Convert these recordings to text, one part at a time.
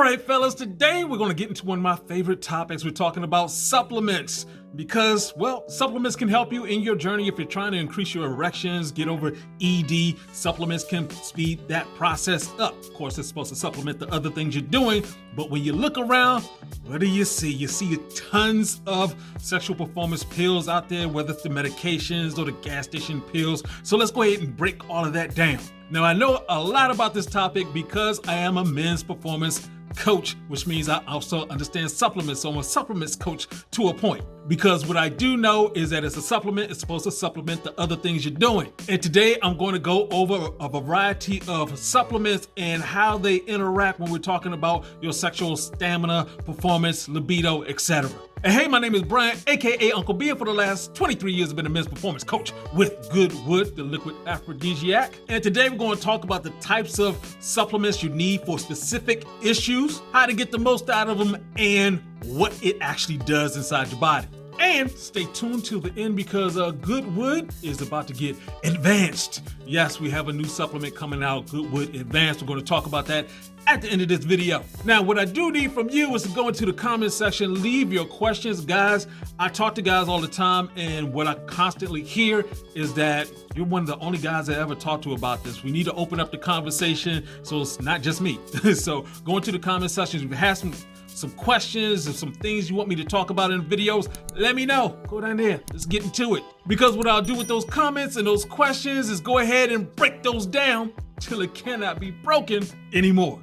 right, fellas, today we're going to get into one of my favorite topics. We're talking about supplements because, well, supplements can help you in your journey if you're trying to increase your erections, get over ED. Supplements can speed that process up. Of course, it's supposed to supplement the other things you're doing, but when you look around, what do you see? You see tons of sexual performance pills out there, whether it's the medications or the gas station pills. So let's go ahead and break all of that down. Now, I know a lot about this topic because I am a men's performance coach, which means I also understand supplements. So I'm a supplements coach to a point. Because what I do know is that it's a supplement, it's supposed to supplement the other things you're doing. And today I'm going to go over a variety of supplements and how they interact when we're talking about your sexual stamina, performance, libido, etc. And hey, my name is Brian, aka Uncle B, and for the last 23 years I've been a men's performance coach with GoodWood, the liquid aphrodisiac. And today we're going to talk about the types of supplements you need for specific issues, how to get the most out of them, and what it actually does inside your body. And stay tuned till the end because GoodWood is about to get advanced. Yes, we have a new supplement coming out, GoodWood Advanced. We're going to talk about that at the end of this video. Now, what I do need from you is to go into the comment section, leave your questions. Guys, I talk to guys all the time, and what I constantly hear is that you're one of the only guys I ever talk to about this. We need to open up the conversation so it's not just me. So go into the comment section. If you have some questions and some things you want me to talk about in videos, let me know. Go down there. Let's get into it. Because what I'll do with those comments and those questions is go ahead and break those down till it cannot be broken anymore.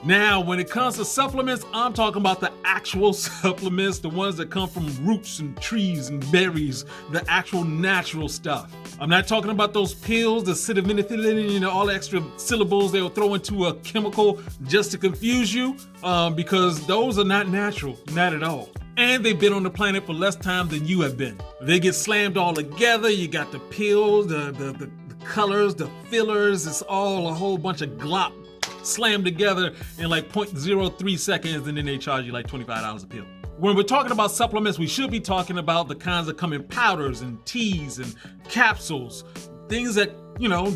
Now, when it comes to supplements, I'm talking about the actual supplements, the ones that come from roots and trees and berries, the actual natural stuff. I'm not talking about those pills, the acetaminophen, all the extra syllables they will throw into a chemical just to confuse you, because those are not natural, not at all. And they've been on the planet for less time than you have been. They get slammed all together. You got the pills, the colors, the fillers. It's all a whole bunch of glop slammed together in like 0.03 seconds, and then they charge you like $25 a pill. When we're talking about supplements, we should be talking about the kinds that come in powders and teas and capsules, things that,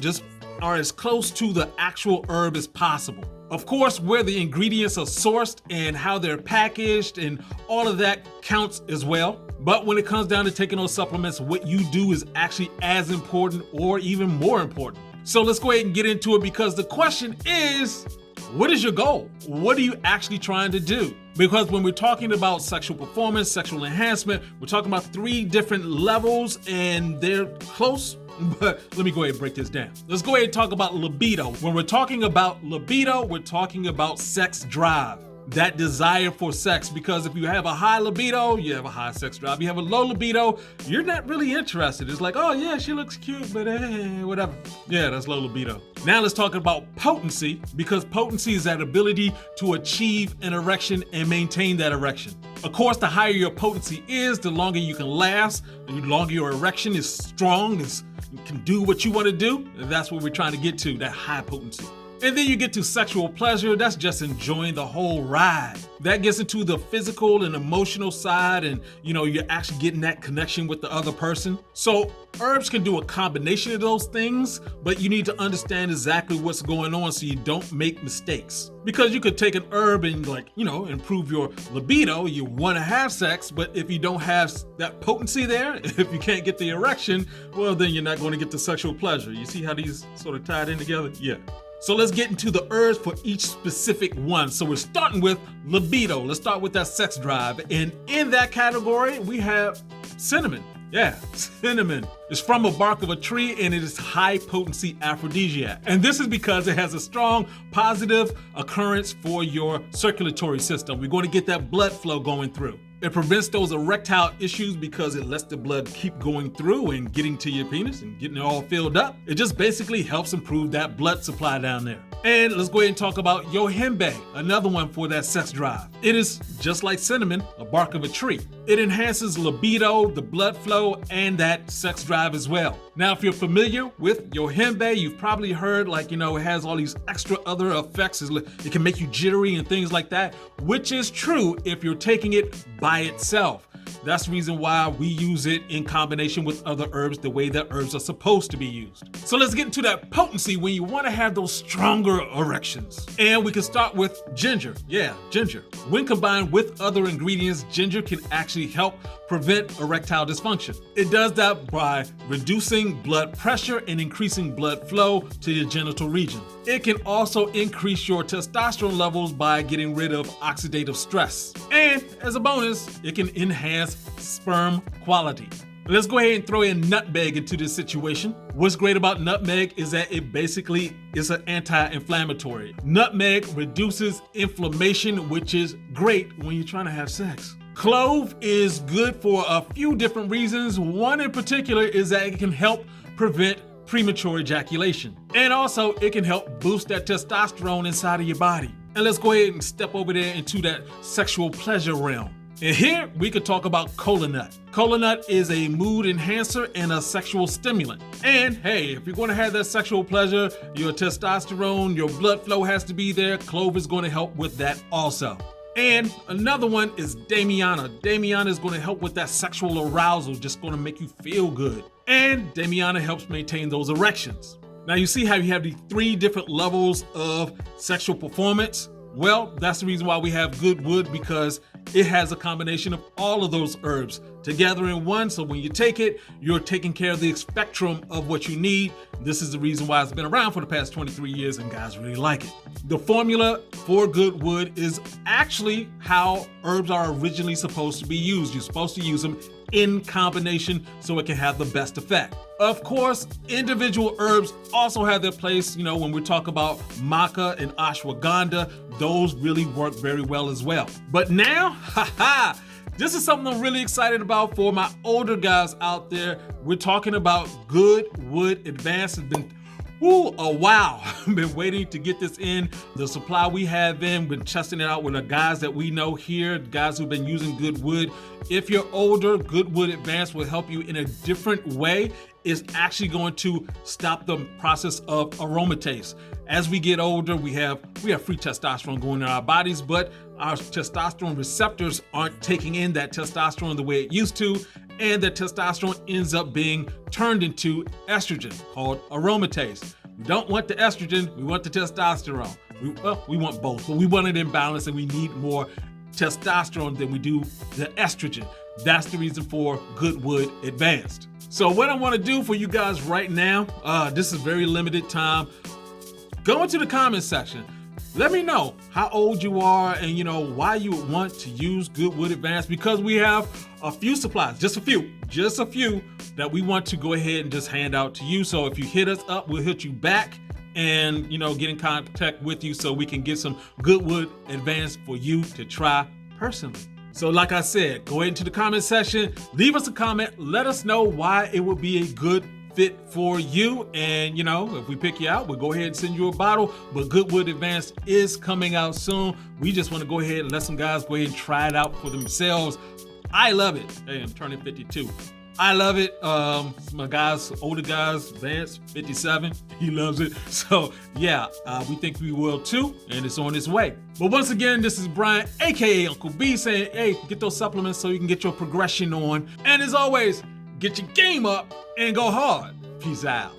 just are as close to the actual herb as possible. Of course, where the ingredients are sourced and how they're packaged and all of that counts as well. But when it comes down to taking those supplements, what you do is actually as important or even more important. So let's go ahead and get into it, because the question is, what is your goal? What are you actually trying to do? Because when we're talking about sexual performance, sexual enhancement, we're talking about 3 different levels and they're close. But let me go ahead and break this down. Let's go ahead and talk about libido. When we're talking about libido, we're talking about sex drive. That desire for sex, because if you have a high libido, you have a high sex drive. You have a low libido, you're not really interested. It's like, oh yeah, she looks cute, but whatever. Yeah, that's low libido. Now let's talk about potency, because potency is that ability to achieve an erection and maintain that erection. Of course, the higher your potency is, the longer you can last, the longer your erection is strong, you can do what you want to do. And that's what we're trying to get to, that high potency. And then you get to sexual pleasure. That's just enjoying the whole ride. That gets into the physical and emotional side, and you're actually getting that connection with the other person. So herbs can do a combination of those things, but you need to understand exactly what's going on so you don't make mistakes. Because you could take an herb and improve your libido, you want to have sex, but if you don't have that potency there, if you can't get the erection, well, then you're not going to get the sexual pleasure. You see how these sort of tied in together? Yeah. So let's get into the herbs for each specific one. So we're starting with libido. Let's start with that sex drive. And in that category, we have cinnamon. Yeah, cinnamon. It's from a bark of a tree and it is high potency aphrodisiac. And this is because it has a strong positive occurrence for your circulatory system. We're going to get that blood flow going through. It prevents those erectile issues because it lets the blood keep going through and getting to your penis and getting it all filled up. It just basically helps improve that blood supply down there. And let's go ahead and talk about Yohimbe, another one for that sex drive. It is just like cinnamon, a bark of a tree. It enhances libido, the blood flow, and that sex drive as well. Now, if you're familiar with Yohimbe, you've probably heard it has all these extra other effects. It can make you jittery and things like that, which is true if you're taking it by itself. That's the reason why we use it in combination with other herbs the way that herbs are supposed to be used. So let's get into that potency when you want to have those stronger erections. And we can start with ginger. Yeah, ginger. When combined with other ingredients, ginger can actually help prevent erectile dysfunction. It does that by reducing blood pressure and increasing blood flow to your genital region. It can also increase your testosterone levels by getting rid of oxidative stress. And as a bonus, it can enhance sperm quality. Let's go ahead and throw in nutmeg into this situation. What's great about nutmeg is that it basically is an anti-inflammatory. Nutmeg reduces inflammation, which is great when you're trying to have sex. Clove is good for a few different reasons. One in particular is that it can help prevent premature ejaculation. And also it can help boost that testosterone inside of your body. And let's go ahead and step over there into that sexual pleasure realm. And here we could talk about kola nut. Kola nut is a mood enhancer and a sexual stimulant. And hey, if you're going to have that sexual pleasure, your testosterone, your blood flow has to be there. Clove is going to help with that also. And another one is Damiana. Damiana is going to help with that sexual arousal, just going to make you feel good. And Damiana helps maintain those erections. Now you see how you have these 3 different levels of sexual performance? Well, that's the reason why we have GoodWood, because it has a combination of all of those herbs together in one. So when you take it, you're taking care of the spectrum of what you need. This is the reason why it's been around for the past 23 years and guys really like it. The formula for GoodWood is actually how herbs are originally supposed to be used. You're supposed to use them in combination so it can have the best effect. Of course, individual herbs also have their place. You know, when we talk about Maca and Ashwagandha, those really work very well as well. But now, this is something I'm really excited about for my older guys out there. We're talking about GoodWood Advanced. It's been a while. I've been waiting to get this in. The supply we have been testing it out with the guys that we know here, guys who've been using GoodWood. If you're older, GoodWood Advanced will help you in a different way. It's actually going to stop the process of aromatase. As we get older, we have free testosterone going in our bodies, but our testosterone receptors aren't taking in that testosterone the way it used to, and that testosterone ends up being turned into estrogen called aromatase. We don't want the estrogen, we want the testosterone. We want both, but we want it in balance and we need more testosterone than we do the estrogen. That's the reason for GoodWood Advanced. So what I want to do for you guys right now, this is very limited time. Go into the comments section. Let me know how old you are and why you would want to use GoodWood Advanced, because we have a few supplies, just a few that we want to go ahead and just hand out to you. So if you hit us up, we'll hit you back and get in contact with you so we can get some GoodWood Advanced for you to try personally. So like I said, go into the comment section, leave us a comment, let us know why it would be a good fit for you. And if we pick you out, we'll go ahead and send you a bottle. But GoodWood Advanced is coming out soon. We just want to go ahead and let some guys go ahead and try it out for themselves. I love it. Hey, I'm turning 52. I love it. My guys, older guys, Vance, 57, he loves it. So yeah, we think we will too, and it's on its way. But once again, this is Brian, aka Uncle B, saying, hey, get those supplements so you can get your progression on. And as always, get your game up and go hard. Peace out.